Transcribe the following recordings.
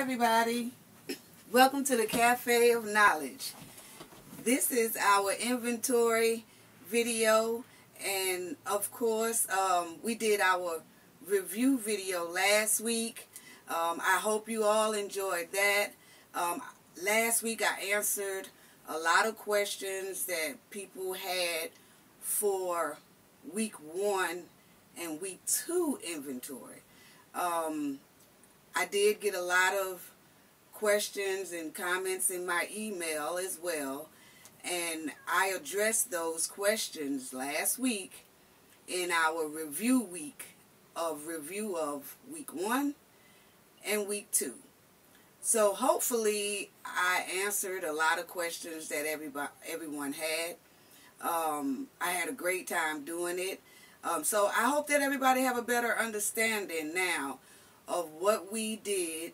everybody. Welcome to the Cafe of Knowledge. This is our inventory video, and of course we did our review video last week. I hope you all enjoyed that. Last week I answered a lot of questions that people had for week 1 and week 2 inventory. I did get a lot of questions and comments in my email as well, and I addressed those questions last week in our review of week 1 and week 2. So hopefully I answered a lot of questions that everyone had. I had a great time doing it. So I hope that everybody have a better understanding now of what we did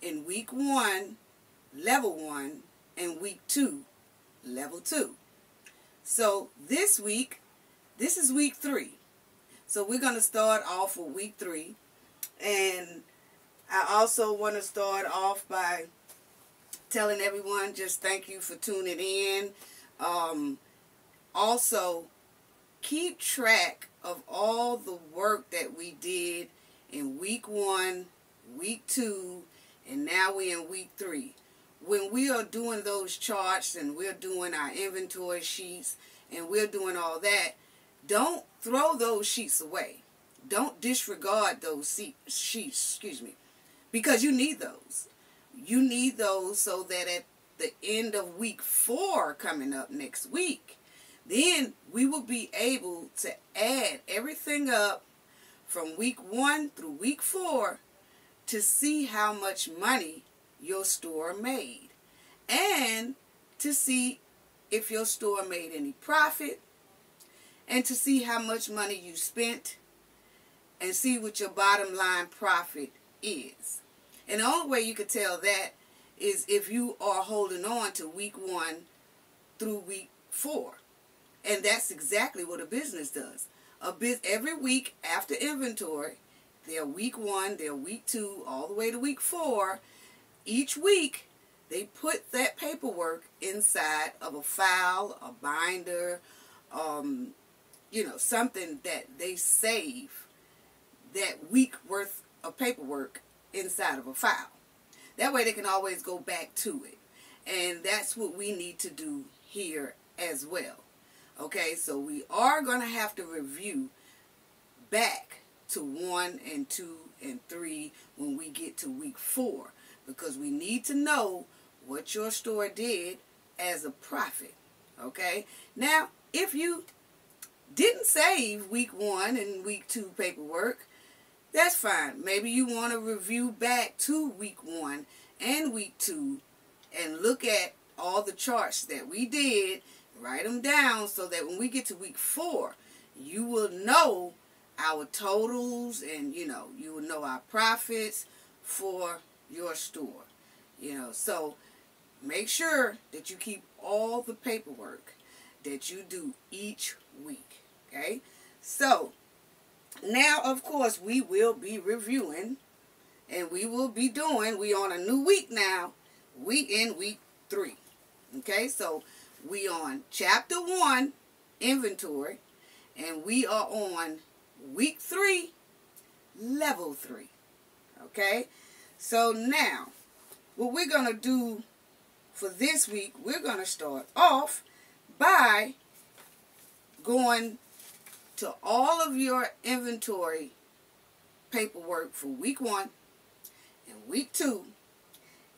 in week 1, level 1, and week 2, level 2. So this week, this is week 3. So we're going to start off with week 3. And I also want to start off by telling everyone just thank you for tuning in. Also, keep track of all the work that we did in week 1, week 2, and now we're in week 3. When we are doing those charts and we're doing our inventory sheets and we're doing all that, don't throw those sheets away. Don't disregard those sheets, because you need those. You need those so that at the end of week 4 coming up next week, then we will be able to add everything up from week 1 through week 4 to see how much money your store made, and to see if your store made any profit, and to see how much money you spent, and see what your bottom line profit is. And the only way you could tell that is if you are holding on to week 1 through week 4. And that's exactly what a business does. Every week after inventory, they're week 1, they're week 2, all the way to week 4. Each week, they put that paperwork inside of a file, a binder, something that they save that week worth of paperwork inside of a file. That way they can always go back to it. And that's what we need to do here as well. Okay, so we are going to have to review back to 1 and 2 and 3 when we get to week 4, because we need to know what your store did as a profit. Okay, now if you didn't save week 1 and week 2 paperwork, that's fine. Maybe you want to review back to week 1 and week 2 and look at all the charts that we did. Write them down so that when we get to week 4, you will know our totals, and you will know our profits for your store. So make sure that you keep all the paperwork that you do each week. Okay? So now, of course, we will be reviewing, and we will be we on a new week now. We in week 3. Okay? So we on chapter 1, inventory, and we are on week 3, level 3. Okay? So now, what we're going to do for this week, we're going to start off by going to all of your inventory paperwork for week 1 and week 2,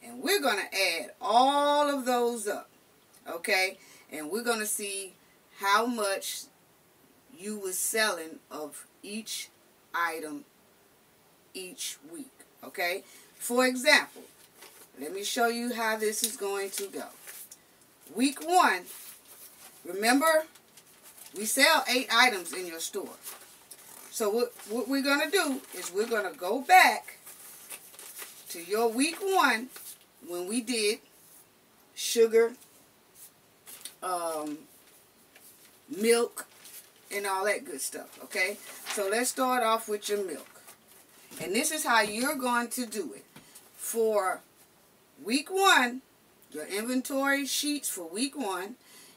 and we're going to add all of those up. Okay, and we're going to see how much you were selling of each item each week. Okay, for example, let me show you how this is going to go. Week 1, remember, we sell 8 items in your store. So what we're going to do is we're going to go back to your week 1 when we did sugar, milk, and all that good stuff. Okay, so let's start off with your milk, and this is how you're going to do it. for week 1, your inventory sheets for week 1,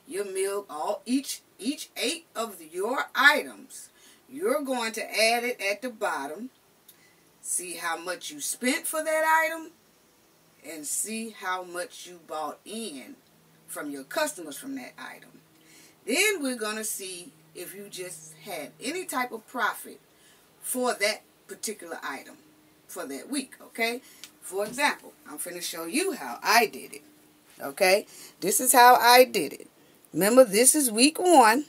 your milk, each 8 of your items, you're going to add it at the bottom, see how much you spent for that item, and see how much you bought in from your customers from that item. Then we're going to see if you just had any type of profit for that particular item for that week, okay? For example, I'm going to show you how I did it, okay? This is how I did it. Remember, this is week 1.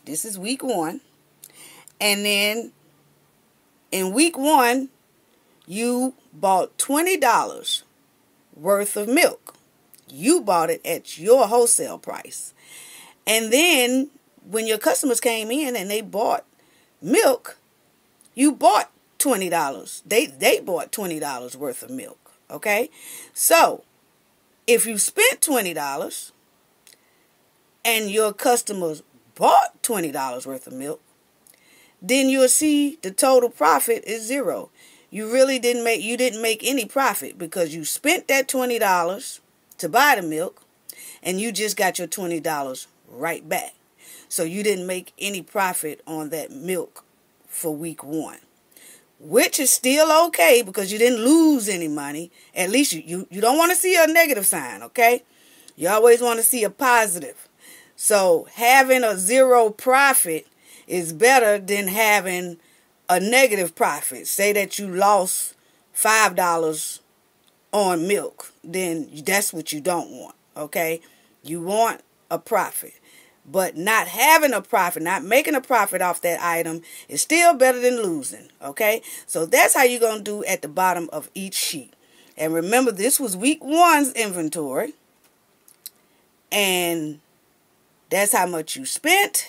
This is week 1. And then in week 1, you bought $20 worth of milk. You bought it at your wholesale price. And then when your customers came in and they bought milk, you bought $20. They bought $20 worth of milk. Okay? So, if you spent $20 and your customers bought $20 worth of milk, then you'll see the total profit is 0. You really didn't make any profit because you spent that $20 to buy the milk and you just got your $20 right back. So you didn't make any profit on that milk for week 1, which is still okay because you didn't lose any money. At least you don't want to see a negative sign, okay? You always want to see a positive. So having a 0 profit is better than having a negative profit. Say that you lost $5 on milk, then that's what you don't want, okay? You want a profit. But not having a profit, not making a profit off that item is still better than losing, okay? So that's how you're going to do at the bottom of each sheet. And remember, this was week 1's inventory. And that's how much you spent.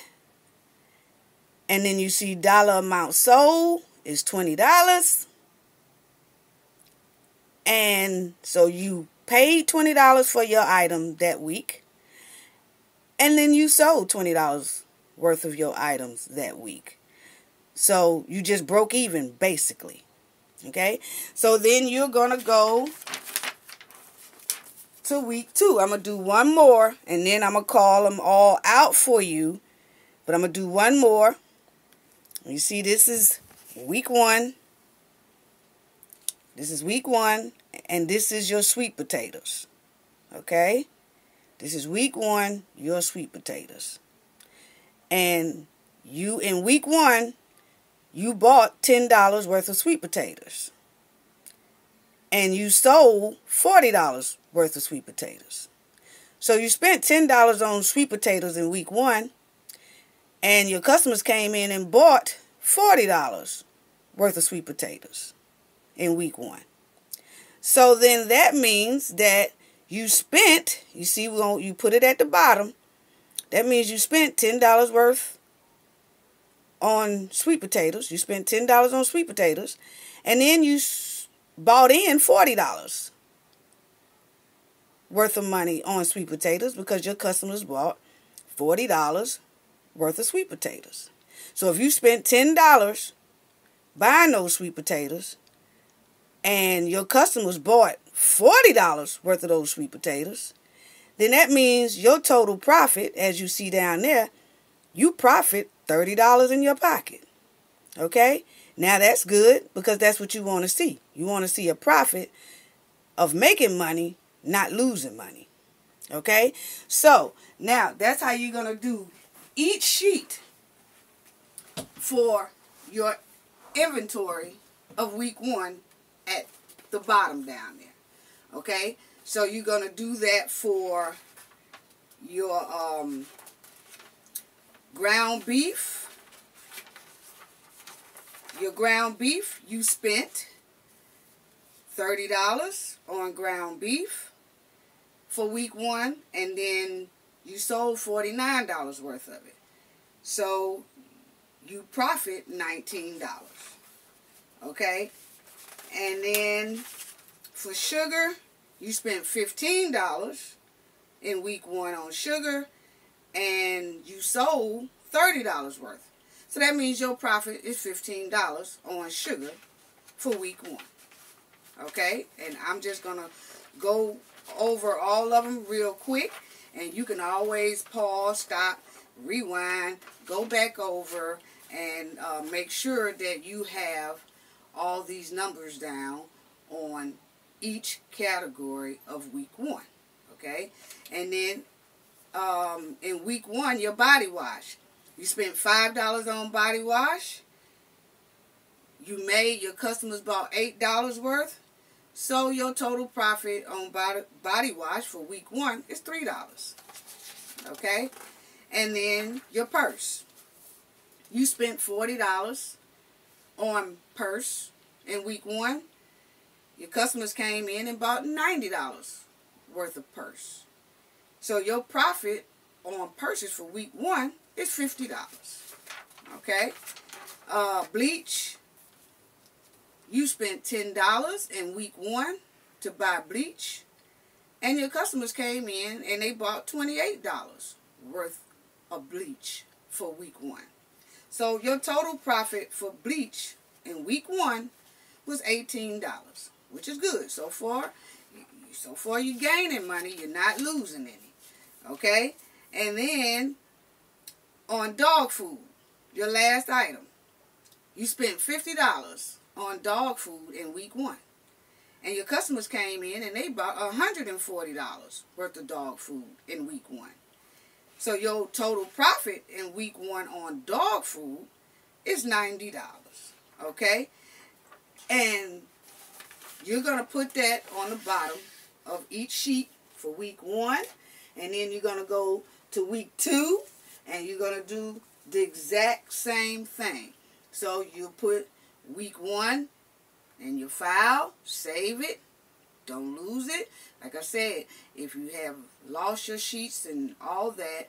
And then you see dollar amount sold is $20. And so you paid $20 for your item that week. And then you sold $20 worth of your items that week. So you just broke even, basically. Okay? So then you're going to go to week 2. I'm going to do one more. And then I'm going to call them all out for you. But I'm going to do one more. You see, this is week 1. This is week 1. And this is your sweet potatoes. Okay? This is week 1, your sweet potatoes. And you, in week 1, you bought $10 worth of sweet potatoes. And you sold $40 worth of sweet potatoes. So you spent $10 on sweet potatoes in week 1. And your customers came in and bought $40 worth of sweet potatoes in week 1. So then that means that you spent, you see, you put it at the bottom. That means you spent $10 worth on sweet potatoes. You spent $10 on sweet potatoes. And then you bought in $40 worth of money on sweet potatoes because your customers bought $40 worth of sweet potatoes. So if you spent $10 buying those sweet potatoes and your customers bought $40 worth of those sweet potatoes, then that means your total profit, as you see down there, you profit $30 in your pocket. Okay? Now that's good because that's what you want to see. You want to see a profit of making money, not losing money. Okay? So, now that's how you're going to do each sheet for your inventory of week 1 at the bottom down there. Okay, so you're going to do that for your ground beef. Your ground beef, you spent $30 on ground beef for week 1, and then you sold $49 worth of it. So you profit $19. Okay, and then for sugar, you spent $15 in week 1 on sugar, and you sold $30 worth. So that means your profit is $15 on sugar for week 1. Okay, and I'm just going to go over all of them real quick, and you can always pause, stop, rewind, go back over, and make sure that you have all these numbers down on each category of week 1. Okay, and then in week 1, your body wash. You spent $5 on body wash. Your customers bought $8 worth. So your total profit on body wash for week 1 is $3. Okay? And then your purse. You spent $40 on purse in week 1. Your customers came in and bought $90 worth of purse. So your profit on purchase for week 1 is $50. Okay? Bleach. You spent $10 in week 1 to buy bleach, and your customers came in and they bought $28 worth of bleach for week 1. So your total profit for bleach in week 1 was $18, which is good. So far you're gaining money. You're not losing any. Okay? And then on dog food, your last item, you spent $50 on dog food in week 1. And your customers came in and they bought $140 worth of dog food in week 1. So your total profit in week 1 on dog food is $90. Okay? And you're going to put that on the bottom of each sheet for week 1. And then you're going to go to week 2 and you're going to do the exact same thing. So you put week 1 in your file, save it, don't lose it. Like I said, if you have lost your sheets and all that,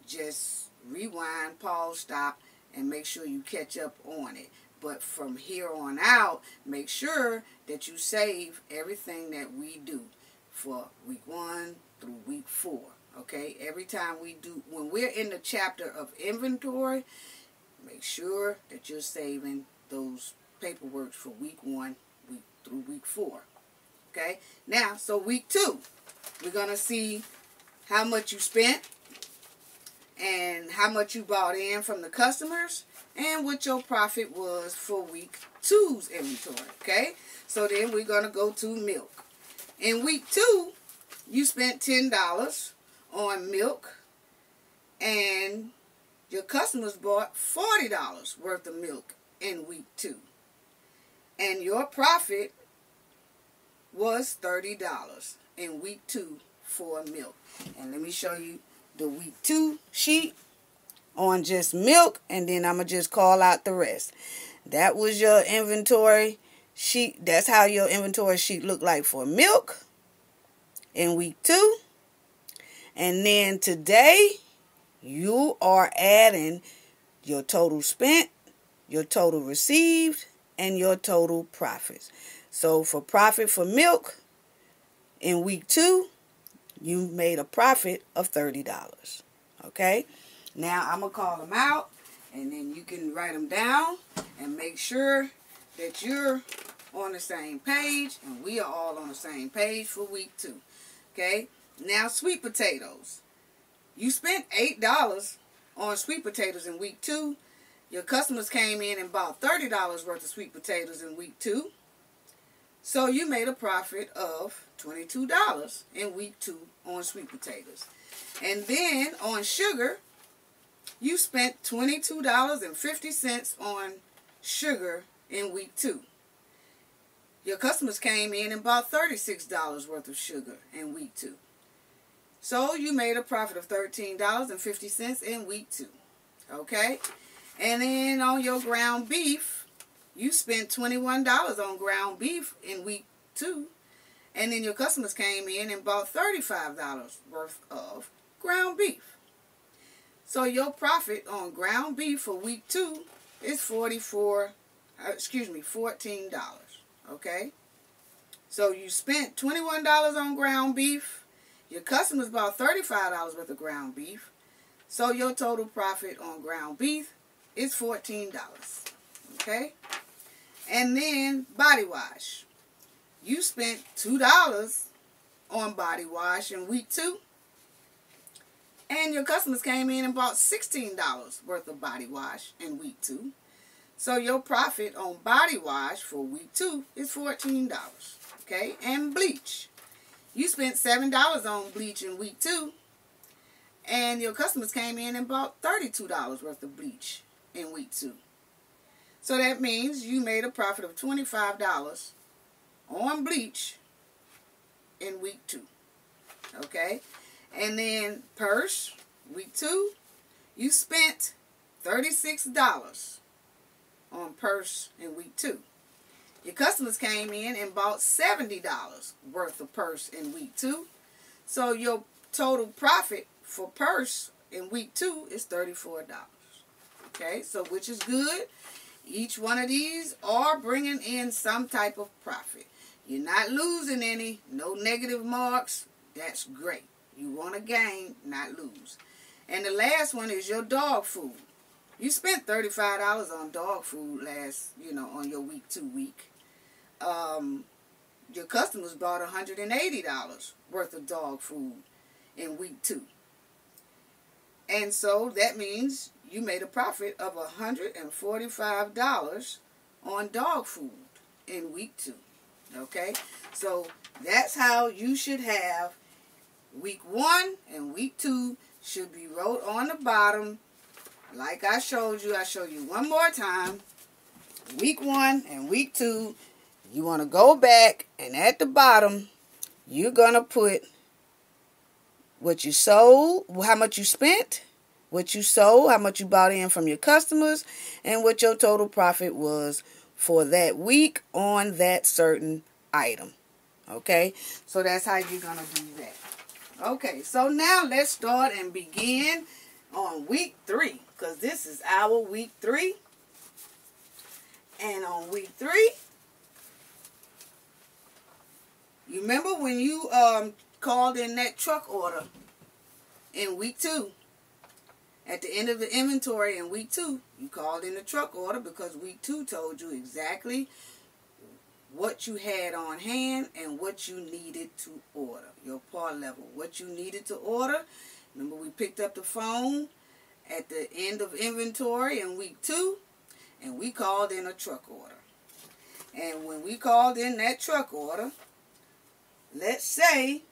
just rewind, pause, stop, and make sure you catch up on it. But from here on out, make sure that you save everything that we do for week 1 through week 4. Okay? Every time when we're in the chapter of inventory, make sure that you're saving those paperwork for week 1 through week 4. Okay? Now, so week 2, we're going to see how much you spent and how much you bought in from the customers and what your profit was for week 2's inventory. Okay? So then we're going to go to milk. In week 2, you spent $10 on milk, and your customers bought $40 worth of milk in week 2. And your profit was $30 in week 2 for milk. And let me show you the week 2 sheet on just milk, and then I'm going to just call out the rest. That was your inventory sheet. That's how your inventory sheet looked like for milk in week 2. And then today, you are adding your total spent, your total received, and your total profits. So for profit for milk, in week 2, you made a profit of $30. Okay? Now I'm going to call them out, and then you can write them down and make sure that you're on the same page, and we are all on the same page for week 2. Okay? Now, sweet potatoes. You spent $8 on sweet potatoes in week 2. Your customers came in and bought $30 worth of sweet potatoes in week 2. So you made a profit of $22 in week 2 on sweet potatoes. And then on sugar, you spent $22.50 on sugar in week 2. Your customers came in and bought $36 worth of sugar in week 2. So you made a profit of $13.50 in week 2. Okay? And then on your ground beef, you spent $21 on ground beef in week 2. And then your customers came in and bought $35 worth of ground beef. So your profit on ground beef for week 2 is $14. Okay? So you spent $21 on ground beef. Your customers bought $35 worth of ground beef. So your total profit on ground beef is $14. Okay? And then body wash. you spent $2 on body wash in week 2, and your customers came in and bought $16 worth of body wash in week 2. So your profit on body wash for week 2 is $14. Okay, and bleach. You spent $7 on bleach in week 2, and your customers came in and bought $32 worth of bleach in week 2. So that means you made a profit of $25 on bleach in week 2. Okay? And then purse, week 2, you spent $36 on purse in week 2. Your customers came in and bought $70 worth of purse in week 2. So your total profit for purse in week 2 is $34. Okay, so which is good. Each one of these are bringing in some type of profit. You're not losing any, no negative marks. That's great. You want to gain, not lose. And the last one is your dog food. You spent $35 on dog food on your week 2 week. Your customers bought $180 worth of dog food in week 2. And so that means you made a profit of $145 on dog food in week 2. Okay? So that's how you should have week 1 and week 2 should be wrote on the bottom. Like I showed you, I show you one more time. Week 1 and week 2, you want to go back, and at the bottom, you're going to put what you sold, how much you spent, what you sold, how much you bought in from your customers, and what your total profit was for that week on that certain item. Okay? So that's how you're going to do that. Okay, so now let's start and begin on week 3, because this is our week 3. And on week 3, you remember when you called in that truck order in week 2? At the end of the inventory in week 2, you called in the truck order because week 2 told you exactly what you had on hand and what you needed to order. Your part level, what you needed to order. Remember, we picked up the phone at the end of inventory in week 2, and we called in a truck order. And when we called in that truck order, let's say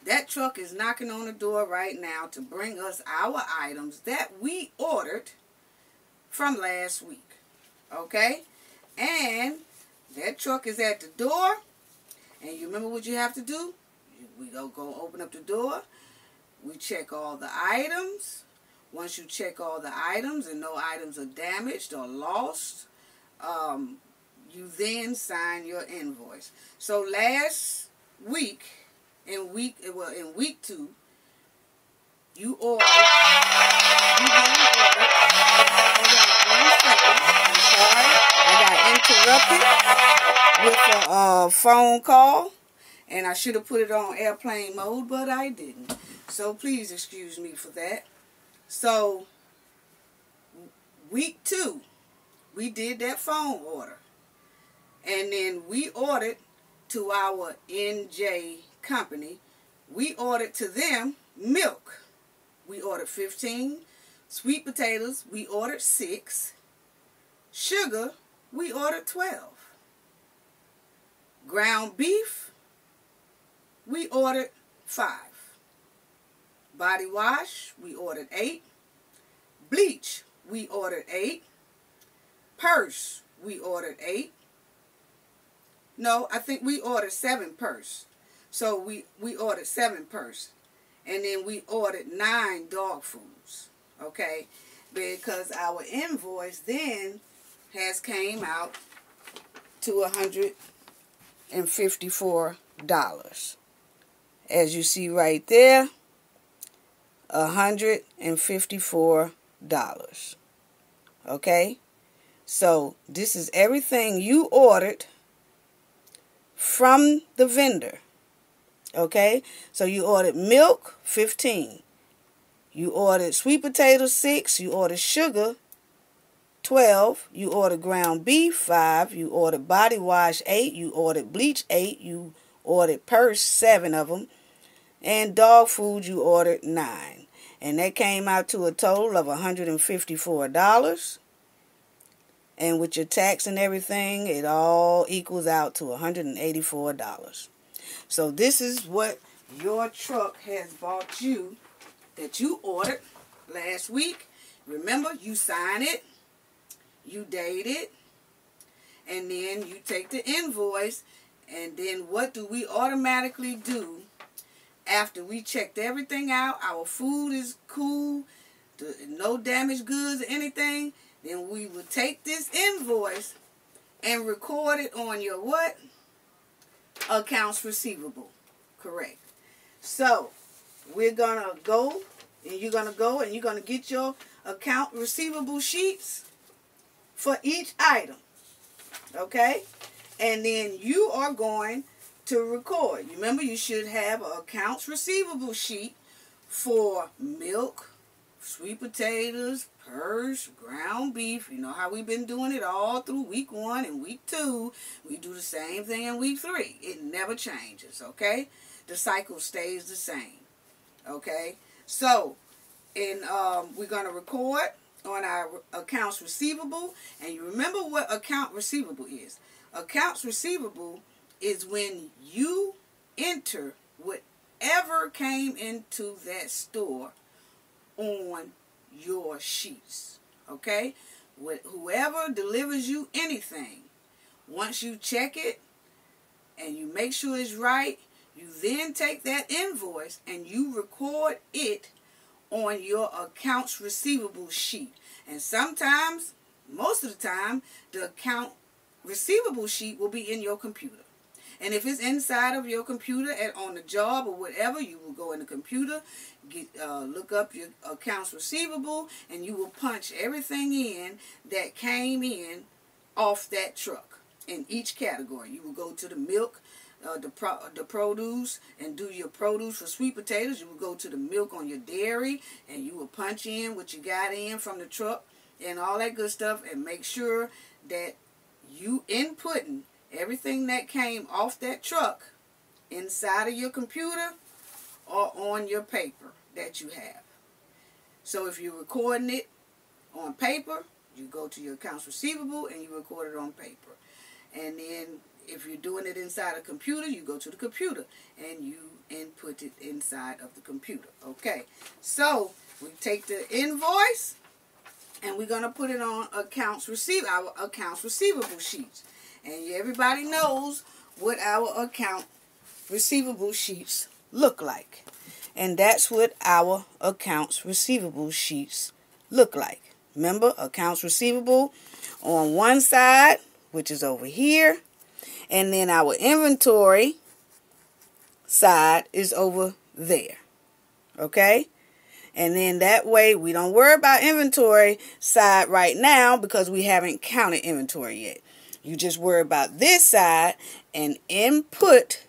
that truck is knocking on the door right now to bring us our items that we ordered from last week. Okay? And that truck is at the door. And you remember what you have to do? We go open up the door. We check all the items. Once you check all the items and no items are damaged or lost, you then sign your invoice. So last week, in week 2, you ordered. Hold on 1 second. I'm sorry, I got interrupted with a phone call, and I should have put it on airplane mode, but I didn't. So please excuse me for that. So week 2, we did that phone order, and then we ordered to our NJ company. We ordered to them milk. We ordered 15. Sweet potatoes, we ordered 6. Sugar, we ordered 12. Ground beef, we ordered 5. Body wash, we ordered 8. Bleach, we ordered 8. Purse, we ordered 8. No, I think we ordered 7 purse. So we ordered 7 purse. And then we ordered 9 dog foods. Okay? Because our invoice then has came out to $154. As you see right there, $154. Okay? So this is everything you ordered from the vendor. Okay? So you ordered milk, 15. You ordered sweet potatoes, 6. You ordered sugar, 12. You ordered ground beef, 5. You ordered body wash, 8. You ordered bleach, 8. You ordered purse, 7 of them. And dog food, you ordered 9. And that came out to a total of $154. And with your tax and everything, it all equals out to $184. So this is what your truck has bought you that you ordered last week. Remember, you sign it, you date it, and then you take the invoice. And then what do we automatically do after we checked everything out? Our food is cool, no damaged goods or anything. Then we will take this invoice and record it on your what? Accounts receivable. Correct. So, we're going to go, and you're going to get your account receivable sheets for each item. Okay? And then you are going to record. Remember, you should have an accounts receivable sheet for milk, sweet potatoes, purse, ground beef. You know how we've been doing it all through week 1 and week 2. We do the same thing in week 3. It never changes, okay? The cycle stays the same, okay? So, we're going to record on our accounts receivable. And you remember what account receivable is. Accounts receivable is when you enter whatever came into that store on your sheets, okay? Whoever delivers you anything, once you check it and you make sure it's right, you then take that invoice and you record it on your accounts receivable sheet. And sometimes, most of the time, the account receivable sheet will be in your computer. And if it's inside of your computer on the job or whatever, you will go in the computer, look up your accounts receivable, and you will punch everything in that came in off that truck in each category. You will go to the milk, the produce, and do your produce for sweet potatoes. You will go to the milk on your dairy, and you will punch in what you got in from the truck and all that good stuff, and make sure that you inputting everything that came off that truck inside of your computer or on your paper that you have. So if you're recording it on paper, you go to your accounts receivable and you record it on paper. And then if you're doing it inside a computer, you go to the computer and you input it inside of the computer. Okay, so we take the invoice and we're going to put it on our accounts receivable sheets. And everybody knows what our account receivable sheets look like. And that's what our accounts receivable sheets look like. Remember, accounts receivable on one side, which is over here. And then our inventory side is over there. Okay? And then that way we don't worry about inventory side right now because we haven't counted inventory yet. You just worry about this side and input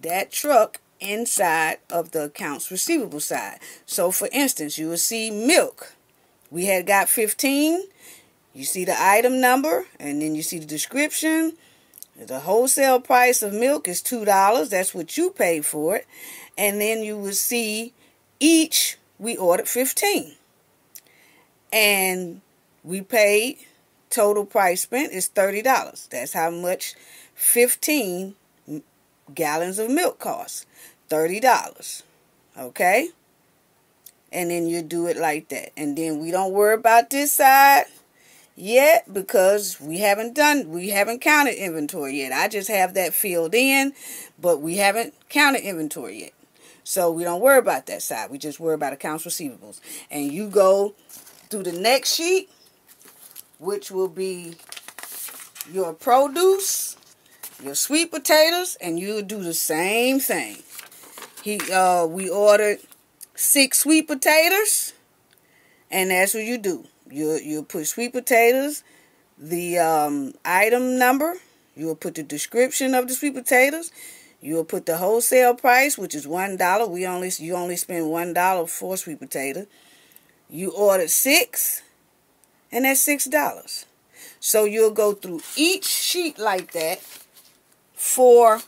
that truck inside of the accounts receivable side. So for instance, you will see milk. We had got 15. You see the item number and then you see the description. The wholesale price of milk is $2. That's what you paid for it. And then you will see each we ordered 15. And we paid, total price spent is $30. That's how much 15 gallons of milk costs. $30. Okay? And then you do it like that. And then we don't worry about this side yet because we haven't counted inventory yet. I just have that filled in, but we haven't counted inventory yet. So we don't worry about that side. We just worry about accounts receivables. And you go through the next sheet, which will be your produce, your sweet potatoes, and you'll do the same thing. We ordered 6 sweet potatoes, and that's what you do. You'll put sweet potatoes, the item number, you'll put the description of the sweet potatoes, you'll put the wholesale price, which is $1. You only spend $1 for sweet potato. You ordered 6. and that's $6. So you'll go through each sheet like that for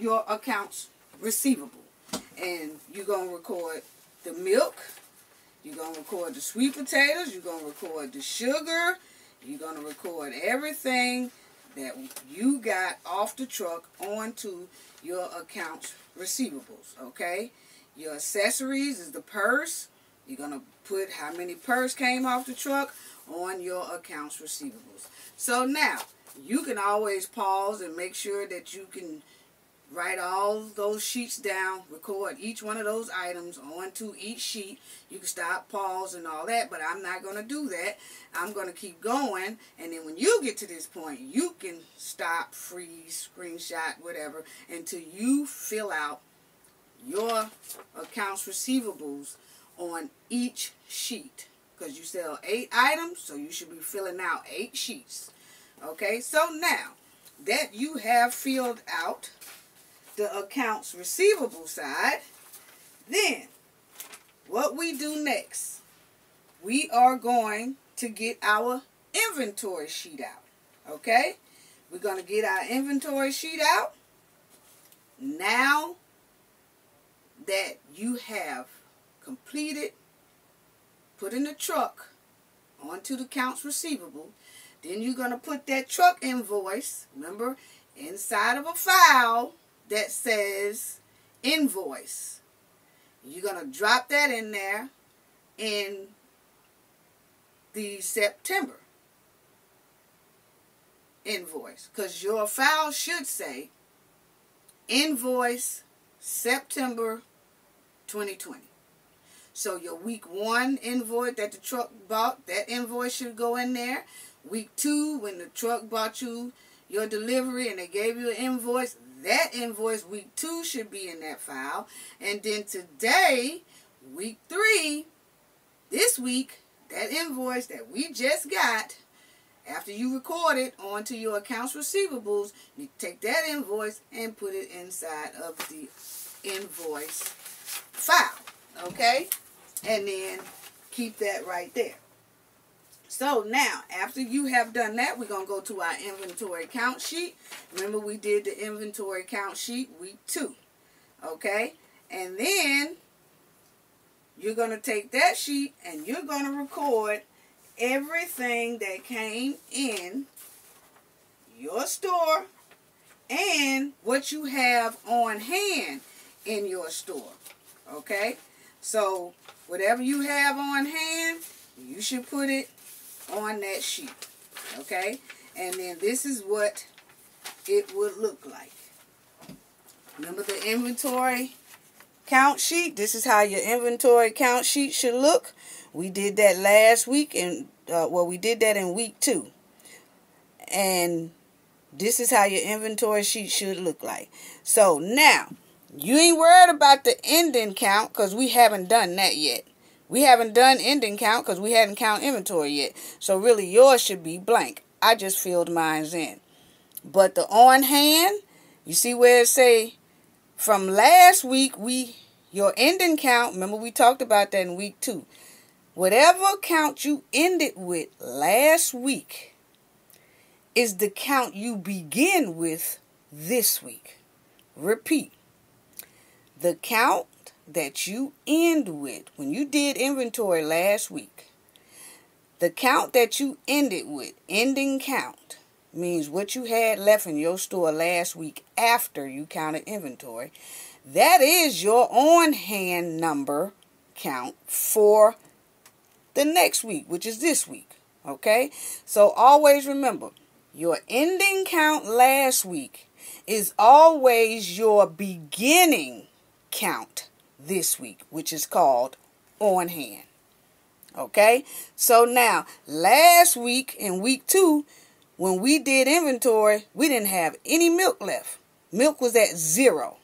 your accounts receivable. And you're going to record the milk, you're going to record the sweet potatoes, you're going to record the sugar, you're going to record everything that you got off the truck onto your accounts receivables, okay? Your accessories is the purse. You're going to put how many purse came off the truck on your accounts receivables. So now, you can always pause and make sure that you can write all those sheets down, record each one of those items onto each sheet. You can stop, pause, and all that, but I'm not going to do that. I'm going to keep going, and then when you get to this point, you can stop, freeze, screenshot, whatever, until you fill out your accounts receivables on each sheet. Because you sell 8 items, so you should be filling out 8 sheets. Okay, so now that you have filled out the accounts receivable side, then what we do next, we are going to get our inventory sheet out. Okay, we're going to get our inventory sheet out. Now that you have completed putting the truck onto the accounts receivable, then you're going to put that truck invoice, remember, inside of a file that says invoice. You're going to drop that in there in the September invoice, because your file should say invoice September 2020. So your week 1 invoice that the truck bought, that invoice should go in there. Week 2, when the truck bought you your delivery and they gave you an invoice, that invoice week 2 should be in that file. And then today, week 3, this week, that invoice that we just got, after you record it onto your accounts receivables, you take that invoice and put it inside of the invoice file. Okay? And then keep that right there. So now, after you have done that, we're going to go to our inventory count sheet. Remember, we did the inventory count sheet week 2. Okay? And then you're going to take that sheet and you're going to record everything that came in your store and what you have on hand in your store. Okay? So, whatever you have on hand, you should put it on that sheet. Okay? And then this is what it would look like. Remember the inventory count sheet? This is how your inventory count sheet should look. We did that last week, and we did that in week 2. And this is how your inventory sheet should look like. So now, you ain't worried about the ending count because we haven't done that yet. We haven't done ending count because we hadn't count inventory yet. So really yours should be blank. I just filled mine in. But the on hand, you see where it say from last week, your ending count, remember we talked about that in week 2. Whatever count you ended with last week is the count you begin with this week. Repeat. The count that you end with, when you did inventory last week, the count that you ended with, ending count, means what you had left in your store last week after you counted inventory. That is your on-hand number count for the next week, which is this week. Okay? So always remember, your ending count last week is always your beginning count this week, which is called on hand. Okay? So now, last week in week 2, when we did inventory, we didn't have any milk left. Milk was at 0.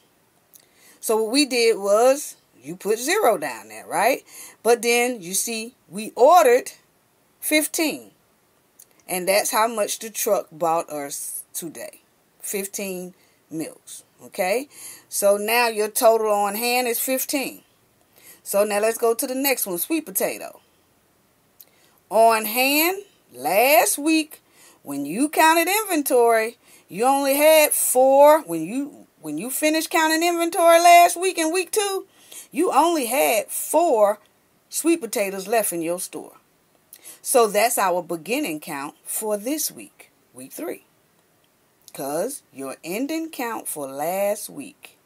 So what we did was, you put 0 down there, right? But then, you see, we ordered 15. And that's how much the truck bought us today. 15 milks. Okay? So now your total on hand is 15. So now let's go to the next one, sweet potato. on hand last week, when you counted inventory, you only had 4. When you finished counting inventory last week in week 2, you only had 4 sweet potatoes left in your store. So that's our beginning count for this week, week 3. Because your ending count for last week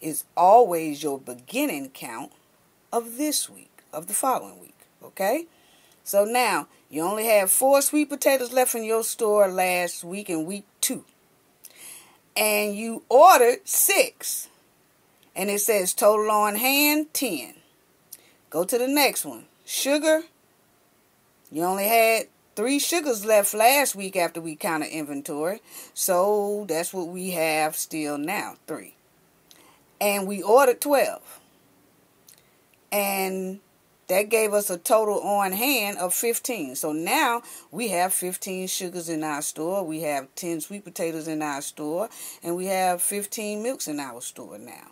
is always your beginning count of this week, of the following week. Okay? So now, you only have 4 sweet potatoes left in your store last week in week 2. And you ordered 6. And it says total on hand, 10. Go to the next one. Sugar. You only had 3 sugars left last week after we counted inventory. So that's what we have still now, 3. And we ordered 12. And that gave us a total on hand of 15. So now we have 15 sugars in our store. We have 10 sweet potatoes in our store. And we have 15 milks in our store now.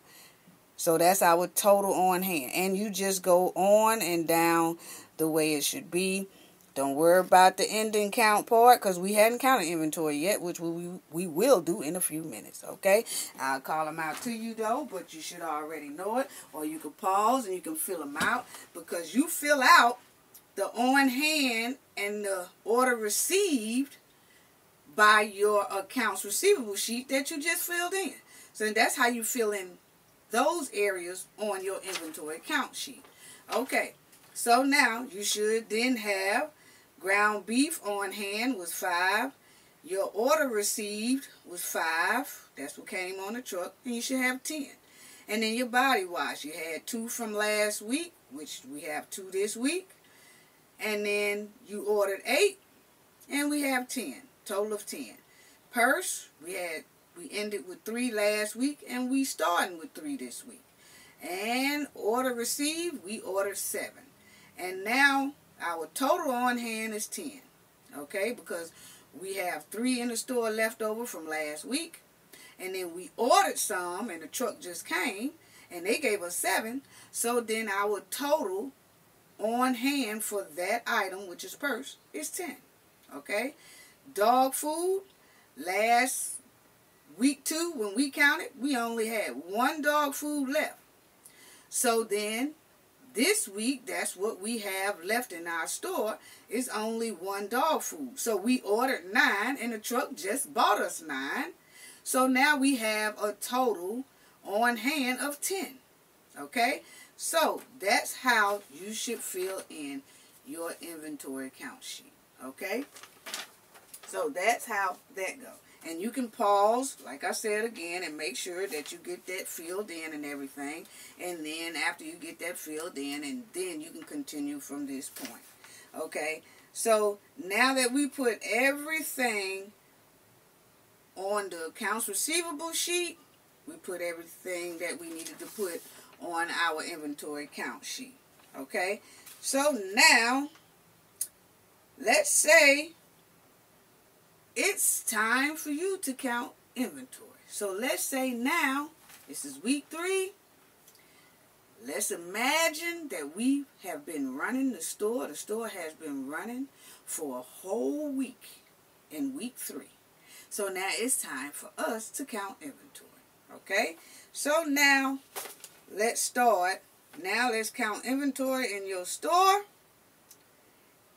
So that's our total on hand. And you just go on and down the way it should be. Don't worry about the ending count part because we hadn't counted inventory yet, which we will do in a few minutes, okay? I'll call them out to you, though, but you should already know it. Or you can pause and you can fill them out because you fill out the on hand and the order received by your accounts receivable sheet that you just filled in. So that's how you fill in those areas on your inventory count sheet. Okay, so now you should then have ground beef on hand was 5. Your order received was 5. That's what came on the truck. And you should have 10. And then your body wash. You had 2 from last week, which we have 2 this week. And then you ordered 8. And we have 10. Total of 10. Purse, we ended with 3 last week. And we starting with 3 this week. And order received, we ordered 7. And now our total on hand is 10, okay, because we have 3 in the store left over from last week, and then we ordered some, and the truck just came, and they gave us 7, so then our total on hand for that item, which is purse, is 10, okay. Dog food, last week 2, when we counted, we only had 1 dog food left, so then this week, that's what we have left in our store, is only 1 dog food. So we ordered 9, and the truck just bought us 9. So now we have a total on hand of 10. Okay? So that's how you should fill in your inventory count sheet. Okay? So that's how that goes. And you can pause, like I said again, and make sure that you get that filled in and everything. And then after you get that filled in, and then you can continue from this point. Okay? So now that we put everything on the accounts receivable sheet, we put everything that we needed to put on our inventory count sheet. Okay? So now, let's say it's time for you to count inventory. So let's say now, this is week 3. Let's imagine that we have been running the store. The store has been running for a whole week in week 3. So now it's time for us to count inventory. Okay? So now, let's start. Now let's count inventory in your store.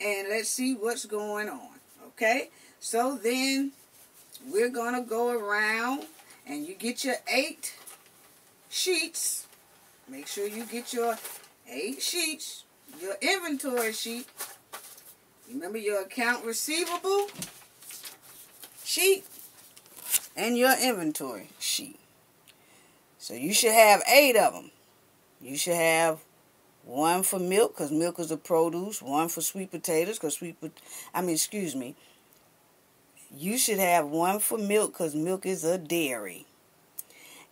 And let's see what's going on. Okay? So then, we're going to go around, and you get your 8 sheets. Make sure you get your 8 sheets, your inventory sheet. Remember your account receivable sheet and your inventory sheet. So you should have 8 of them. You should have 1 for milk, because milk is a produce. 1 for sweet potatoes, because you should have 1 for milk because milk is a dairy.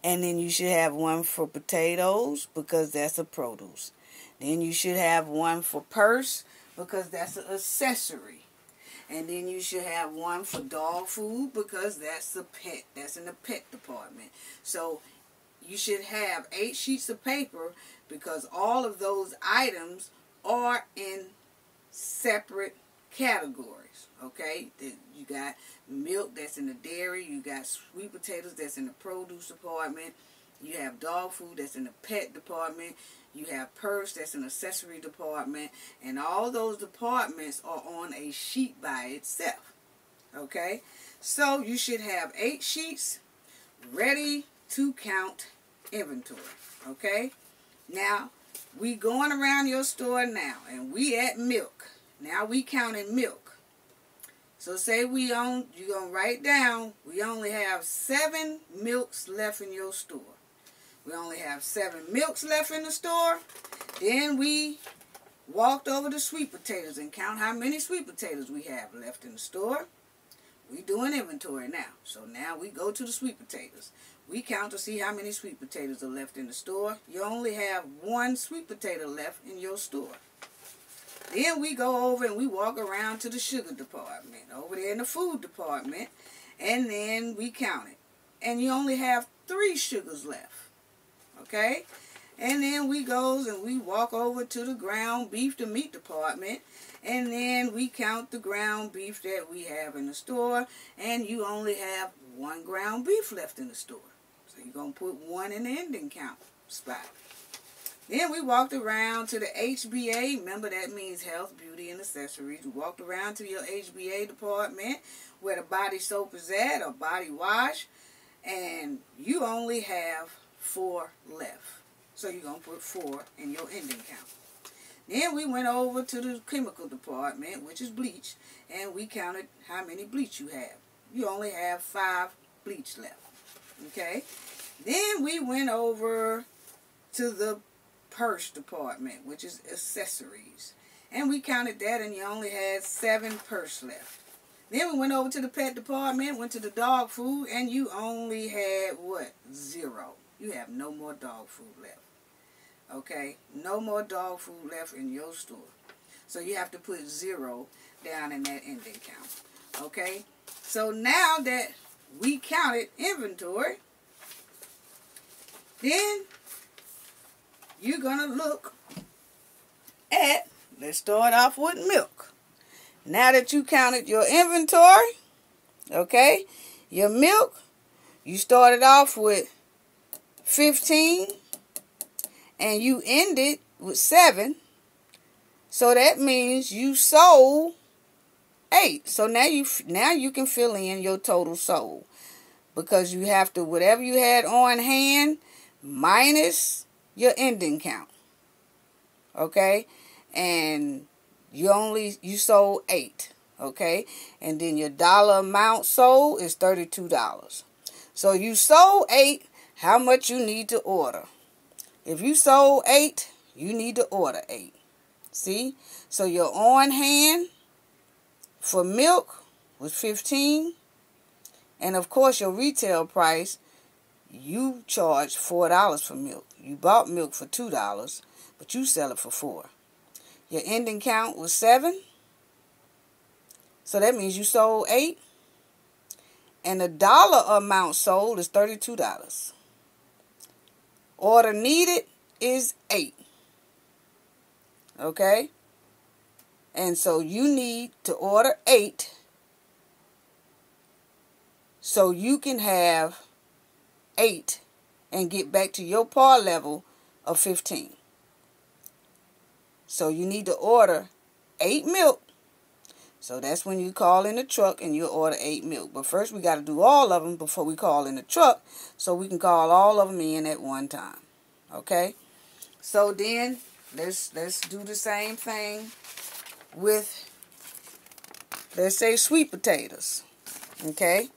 And then you should have 1 for potatoes because that's a produce. Then you should have 1 for purse because that's an accessory. And then you should have 1 for dog food because that's a pet. That's in the pet department. So you should have 8 sheets of paper because all of those items are in separate categories, okay? You got milk that's in the dairy, you got sweet potatoes that's in the produce department, you have dog food that's in the pet department, you have purse that's in the accessory department, and all those departments are on a sheet by itself, okay? So you should have 8 sheets ready to count inventory, okay? Now, we going around your store now, and we at milk. Now we counting milk. So say you're going to write down, we only have 7 milks left in your store. We only have 7 milks left in the store. Then we walked over to sweet potatoes and count how many sweet potatoes we have left in the store. We doing inventory now. So now we go to the sweet potatoes. We count to see how many sweet potatoes are left in the store. You only have 1 sweet potato left in your store. Then we go over and we walk around to the sugar department, over there in the food department, and then we count it. And you only have 3 sugars left, okay? And then we goes and we walk over to the ground beef, the meat department, and then we count the ground beef that we have in the store, and you only have 1 ground beef left in the store. So you're going to put 1 in the ending count spot. Then we walked around to the HBA. Remember, that means health, beauty, and accessories. We walked around to your HBA department where the body soap is at, or body wash, and you only have 4 left. So you're going to put 4 in your ending count. Then we went over to the chemical department, which is bleach, and we counted how many bleach you have. You only have 5 bleach left. Okay? Then we went over to the purse department, which is accessories. And we counted that, and you only had 7 purse left. Then we went over to the pet department, went to the dog food, and you only had, what? 0. You have no more dog food left. Okay? No more dog food left in your store. So you have to put 0 down in that ending count. Okay? So now that we counted inventory, then you're going to look at, let's start off with milk. Now that you counted your inventory, okay, your milk, you started off with 15 and you ended with 7. So that means you sold 8. So now you can fill in your total sold, because you have to, whatever you had on hand minus your ending count. Okay? And you sold 8. Okay? And then your dollar amount sold is $32. So you sold 8, how much you need to order? If you sold 8, you need to order 8. See? So your on hand for milk was 15. And of course your retail price, you charge $4 for milk. You bought milk for $2, but you sell it for $4. Your ending count was 7. So that means you sold 8. And the dollar amount sold is $32. Order needed is 8. Okay? And so you need to order 8 so you can have 8 and get back to your par level of 15. So you need to order 8 milk. So that's when you call in the truck and you order 8 milk. But first we got to do all of them before we call in the truck, so we can call all of them in at one time. Okay? So then let's do the same thing with, let's say, sweet potatoes. Okay?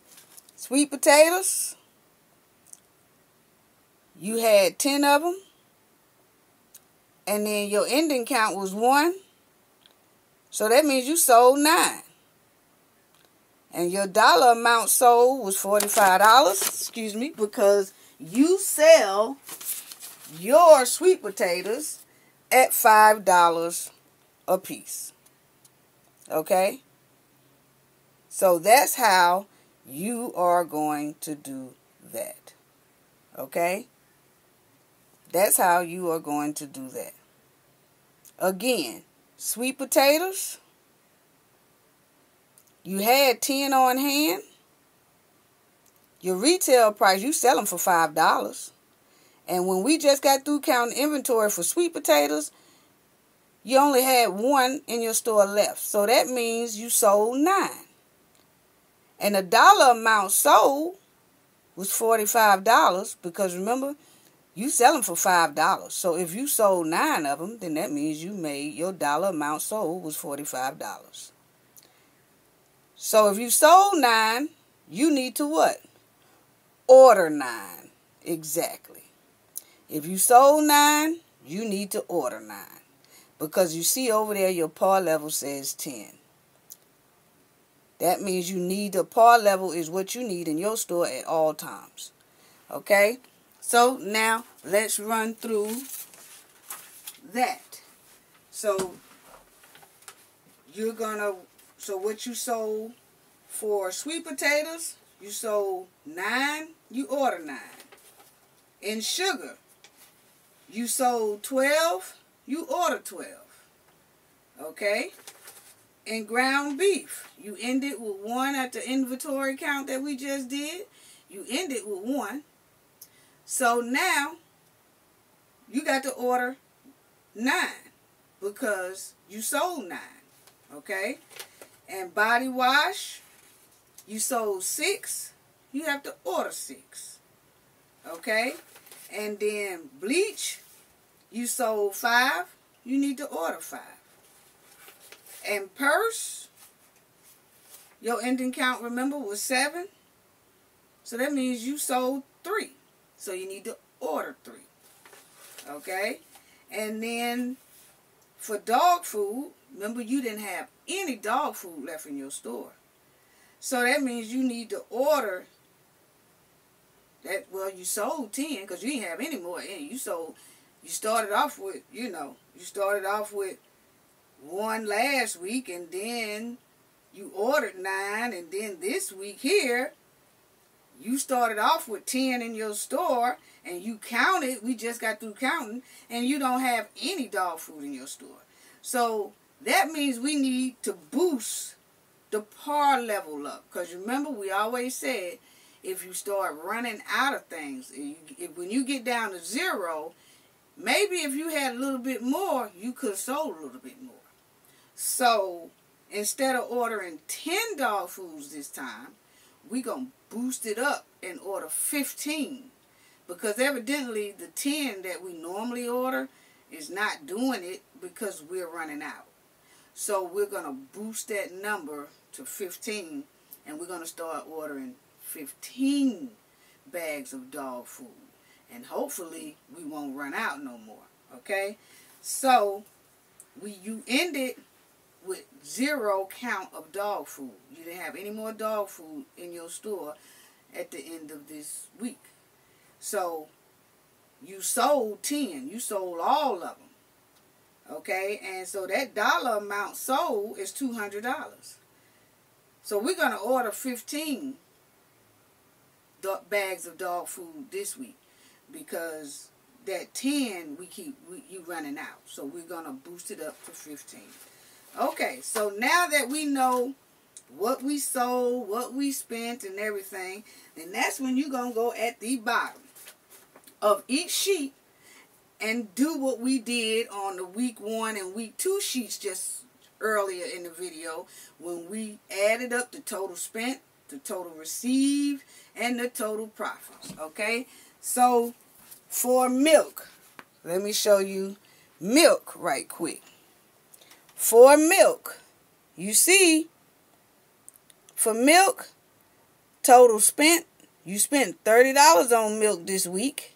Sweet potatoes, you had 10 of them, and then your ending count was 1. So that means you sold 9. And your dollar amount sold was $45, because you sell your sweet potatoes at $5 a piece. Okay? So that's how you are going to do that. Okay? That's how you are going to do that. Again, sweet potatoes, you had 10 on hand. Your retail price, you sell them for $5. And when we just got through counting inventory for sweet potatoes, you only had 1 in your store left. So that means you sold 9. And the dollar amount sold was $45 because remember, you sell them for $5. So if you sold 9 of them, then that means you made your dollar amount sold was $45. So if you sold 9, you need to what? Order 9. Exactly. If you sold 9, you need to order 9. Because you see over there your par level says 10. That means you need the par level is what you need in your store at all times. Okay? So now let's run through that. So so what you sold for sweet potatoes, you sold 9, you order 9. In sugar, you sold 12, you order 12. Okay? In ground beef, you ended with 1 at the inventory count that we just did. You ended with 1. So now, you got to order 9 because you sold 9. Okay? And body wash, you sold 6. You have to order 6. Okay? And then bleach, you sold 5. You need to order 5. And purse, your ending count, remember, was 7. So that means you sold 3. So you need to order 3. Okay? And then for dog food, remember you didn't have any dog food left in your store. So that means you need to order that. Well, you sold 10 because you didn't have any more in. You started off with, you started off with 1 last week, and then you ordered 9, and then this week here, you started off with 10 in your store, and you counted, we just got through counting, and you don't have any dog food in your store. So that means we need to boost the par level up, because remember we always said if you start running out of things, when you get down to 0, maybe if you had a little bit more, you could have sold a little bit more. So instead of ordering 10 dog foods this time, we're going to boost it up and order 15. Because evidently the 10 that we normally order is not doing it because we're running out. So we're going to boost that number to 15, and we're going to start ordering 15 bags of dog food. And hopefully we won't run out no more. Okay? So you ended with 0 count of dog food. You didn't have any more dog food in your store at the end of this week. So you sold 10. You sold all of them. Okay? And so that dollar amount sold is $200. So we're going to order 15 bags of dog food this week because that 10 you running out. So we're going to boost it up to 15. Okay, so now that we know what we sold, what we spent, and everything, then that's when you're going to go at the bottom of each sheet and do what we did on the week 1 and week 2 sheets just earlier in the video when we added up the total spent, the total received, and the total profits. Okay, so for milk, let me show you milk right quick. For milk, you see, for milk, total spent, you spent $30 on milk this week.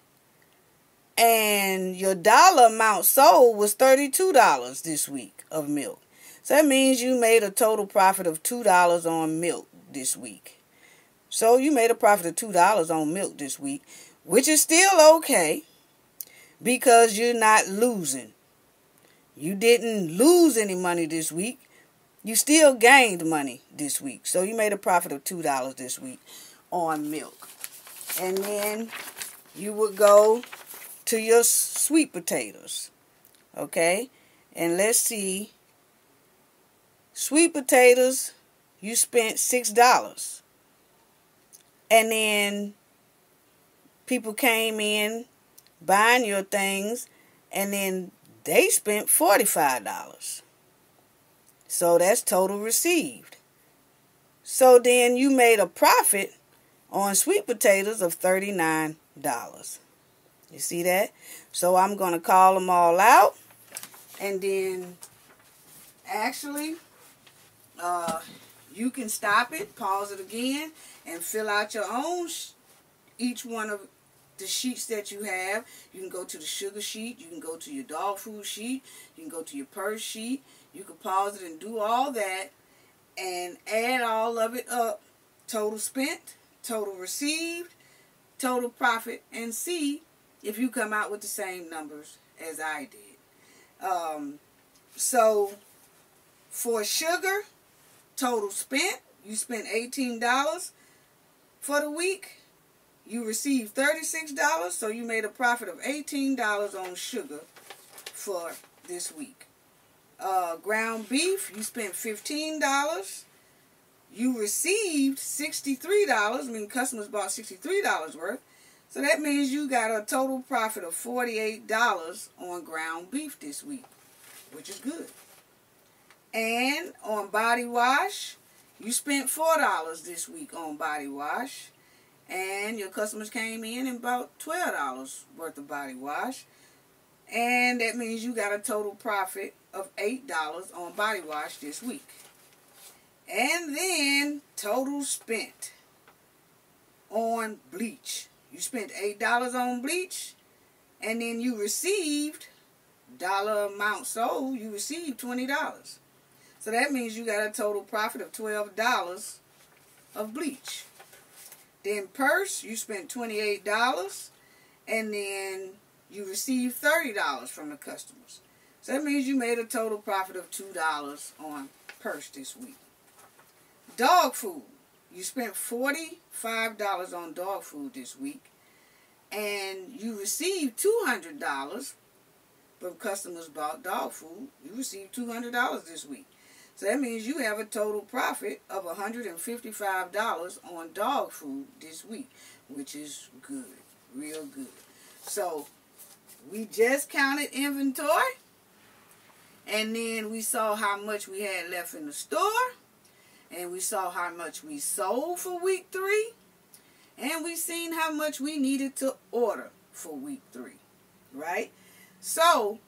And your dollar amount sold was $32 this week of milk. So that means you made a total profit of $2 on milk this week. So you made a profit of $2 on milk this week, which is still okay because you're not losing. You didn't lose any money this week. You still gained money this week. So you made a profit of $2 this week on milk. And then you would go to your sweet potatoes. Okay? And let's see. Sweet potatoes, you spent $6. And then people came in buying your things, and then they spent $45. So that's total received. So then you made a profit on sweet potatoes of $39. You see that? So I'm going to call them all out. And then actually, you can stop it, pause it again, and fill out your own each one of the sheets that you have. You can go to the sugar sheet. You can go to your dog food sheet. You can go to your purse sheet. You can pause it and do all that and add all of it up. Total spent, total received, total profit, and see if you come out with the same numbers as I did. So for sugar, total spent, you spent $18 for the week. You received $36, so you made a profit of $18 on sugar for this week. Ground beef, you spent $15. You received $63. I mean, customers bought $63 worth. So that means you got a total profit of $48 on ground beef this week, which is good. And on body wash, you spent $4 this week on body wash. And your customers came in and bought $12 worth of body wash. And that means you got a total profit of $8 on body wash this week. And then total spent on bleach. You spent $8 on bleach. And then you received dollar amount sold. You received $20. So that means you got a total profit of $12 of bleach. Then purse, you spent $28, and then you received $30 from the customers. So that means you made a total profit of $2 on purse this week. Dog food, you spent $45 on dog food this week, and you received $200 from customers bought dog food. You received $200 this week. So that means you have a total profit of $155 on dog food this week, which is good, real good. So we just counted inventory, and then we saw how much we had left in the store, and we saw how much we sold for week 3, and we seen how much we needed to order for week 3, right? So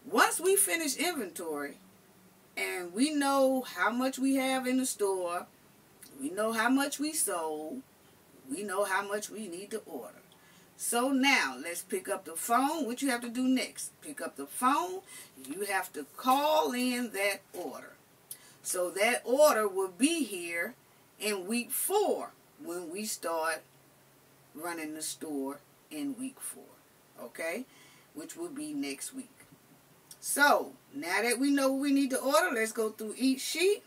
once we finish inventory, and we know how much we have in the store, we know how much we sold, we know how much we need to order. So now, let's pick up the phone. What you have to do next? Pick up the phone. You have to call in that order. So that order will be here in week 4 when we start running the store in week 4. Okay? Which will be next week. So, now that we know what we need to order, let's go through each sheet.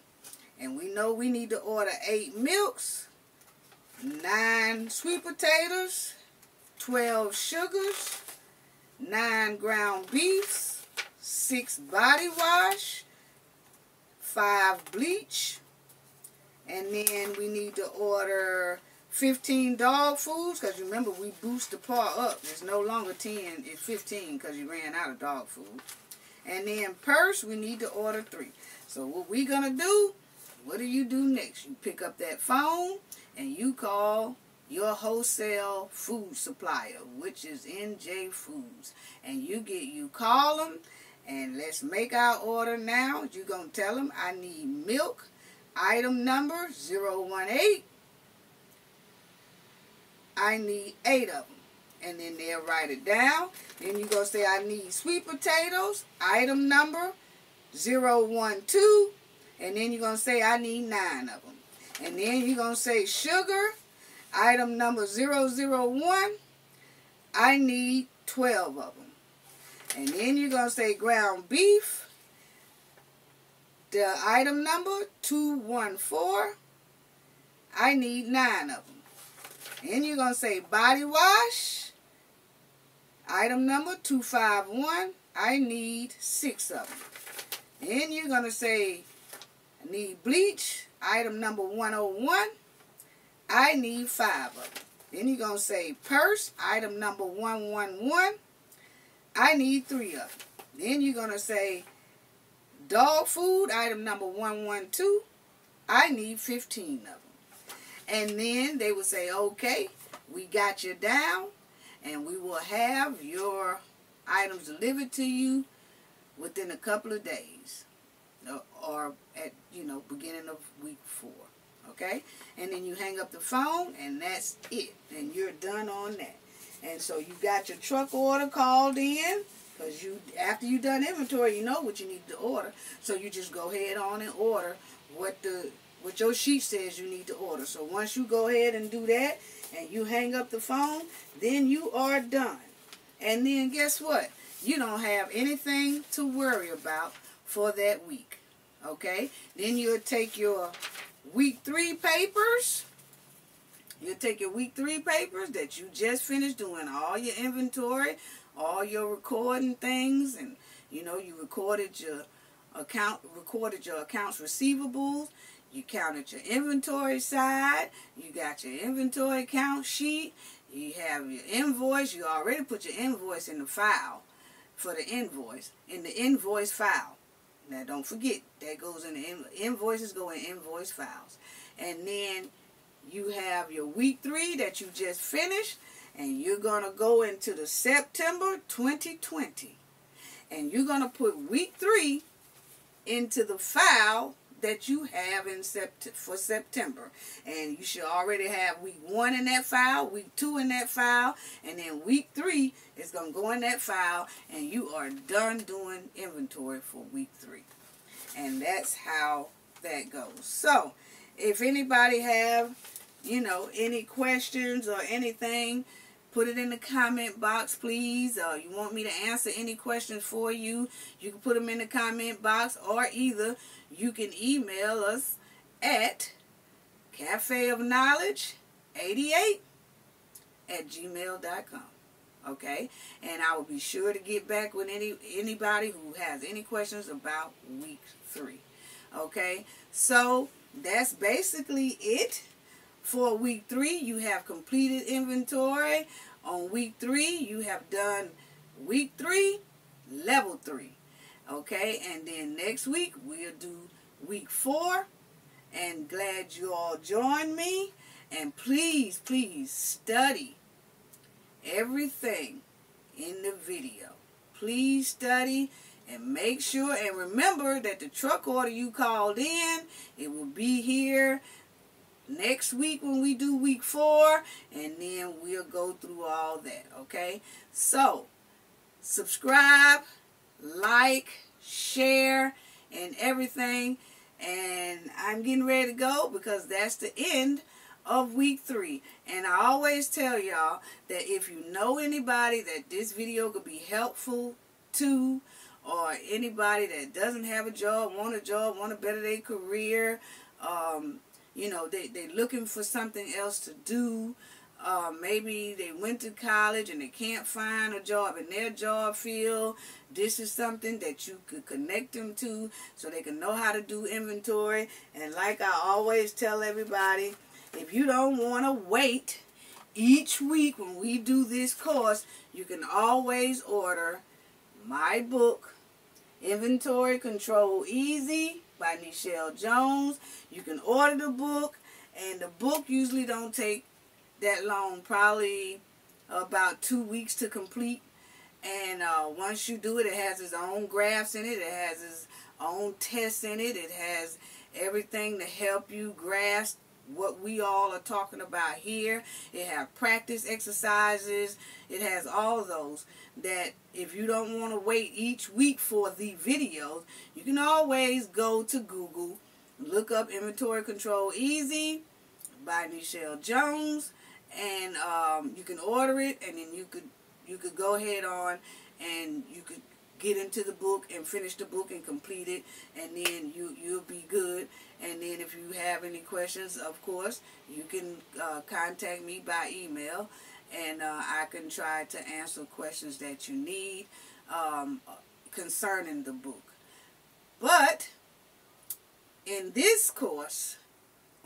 And we know we need to order 8 milks, 9 sweet potatoes, 12 sugars, 9 ground beefs, 6 body wash, 5 bleach, and then we need to order 15 dog foods, because remember we boost the par up. It's no longer 10, it's 15 because you ran out of dog food. And then purse, we need to order 3. So what we're going to do, what do you do next? You pick up that phone and you call your wholesale food supplier, which is NJ Foods. And you call them, and let's make our order now. You're going to tell them, I need milk, item number 018. I need 8 of them. And then they'll write it down. Then you're going to say, I need sweet potatoes, item number 012. And then you're going to say, I need 9 of them. And then you're going to say, sugar, item number 001. I need 12 of them. And then you're going to say, ground beef, the item number 214. I need 9 of them. Then you're going to say, body wash, item number 251, I need 6 of them. Then you're going to say, need bleach, item number 101. I need 5 of them. Then you're going to say purse, item number 111. I need 3 of them. Then you're going to say dog food, item number 112. I need 15 of them. And then they would say, okay, we got you down, and we will have your items delivered to you within a couple of days, or at, beginning of week 4. Okay? And then you hang up the phone, and that's it. And you're done on that. And so you got your truck order called in, because after you done inventory, you know what you need to order. So you just go ahead on and order what your sheet says you need to order. So once you go ahead and do that, and you hang up the phone, then you are done. And then guess what? You don't have anything to worry about for that week. Okay? Then you'll take your week 3 papers. You'll take your week 3 papers that you just finished doing all your inventory, all your recording things, and you recorded your accounts receivables. You counted your inventory side. You got your inventory count sheet. You have your invoice. You already put your invoice in the file for the invoice, in the invoice file. Now, don't forget, that goes in the invoices go in invoice files. And then you have your week 3 that you just finished, and you're going to go into the September 2020. And you're going to put week 3 into the file that you have for September. And you should already have week 1 in that file, week 2 in that file, and then week 3 is going to go in that file, and you are done doing inventory for week 3. And that's how that goes. So, if anybody have, any questions or anything, put it in the comment box, please. You want me to answer any questions for you, you can put them in the comment box, or either you can email us at cafeofknowledge88@gmail.com. Okay? And I will be sure to get back with anybody who has any questions about week 3. Okay? So, that's basically it. For week 3, you have completed inventory. On week 3, you have done week 3, level 3. Okay, and then next week, we'll do week 4. And glad you all joined me. And please, please study everything in the video. Please study and make sure. And remember that the truck order you called in, it will be here next week when we do week 4, and then we'll go through all that, okay? So, subscribe, like, share, and everything. And I'm getting ready to go because that's the end of week 3. And I always tell y'all that if you know anybody that this video could be helpful to, or anybody that doesn't have a job, want to better their career, they're looking for something else to do. Maybe they went to college and they can't find a job in their job field. This is something that you could connect them to so they can know how to do inventory. And like I always tell everybody, if you don't want to wait each week when we do this course, you can always order my book, Inventory Control Easy by Nichelle Jones. You can order the book, and the book usually don't take that long, probably about 2 weeks to complete. And once you do it, it has its own graphs in it, it has its own tests in it, it has everything to help you grasp what we all are talking about here. It has practice exercises, it has all of those, that if you don't want to wait each week for the videos, you can always go to Google, look up Inventory Control Easy by Nichelle Jones, and you can order it, and then you could go ahead on and you could get into the book and finish the book and complete it, and then you'll be good. And then if you have any questions, of course, you can contact me by email, and I can try to answer questions that you need concerning the book. But In this course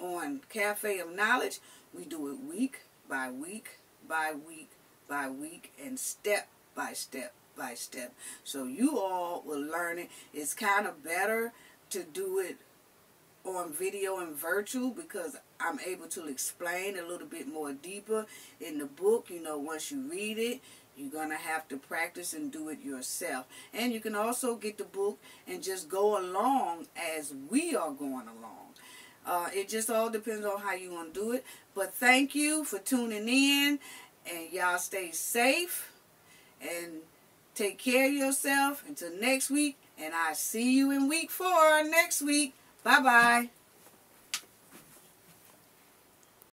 on Cafe of Knowledge, we do it week by week by week by week and step by step by step. So you all will learn it. It's kind of better to do it on video and virtual because I'm able to explain a little bit more deeper. In the book, you know, once you read it, you're going to have to practice and do it yourself. And you can also get the book and just go along as we are going along. It just all depends on how you want to do it. But thank you for tuning in, and y'all stay safe and take care of yourself until next week. And I see you in week 4 next week. Bye-bye.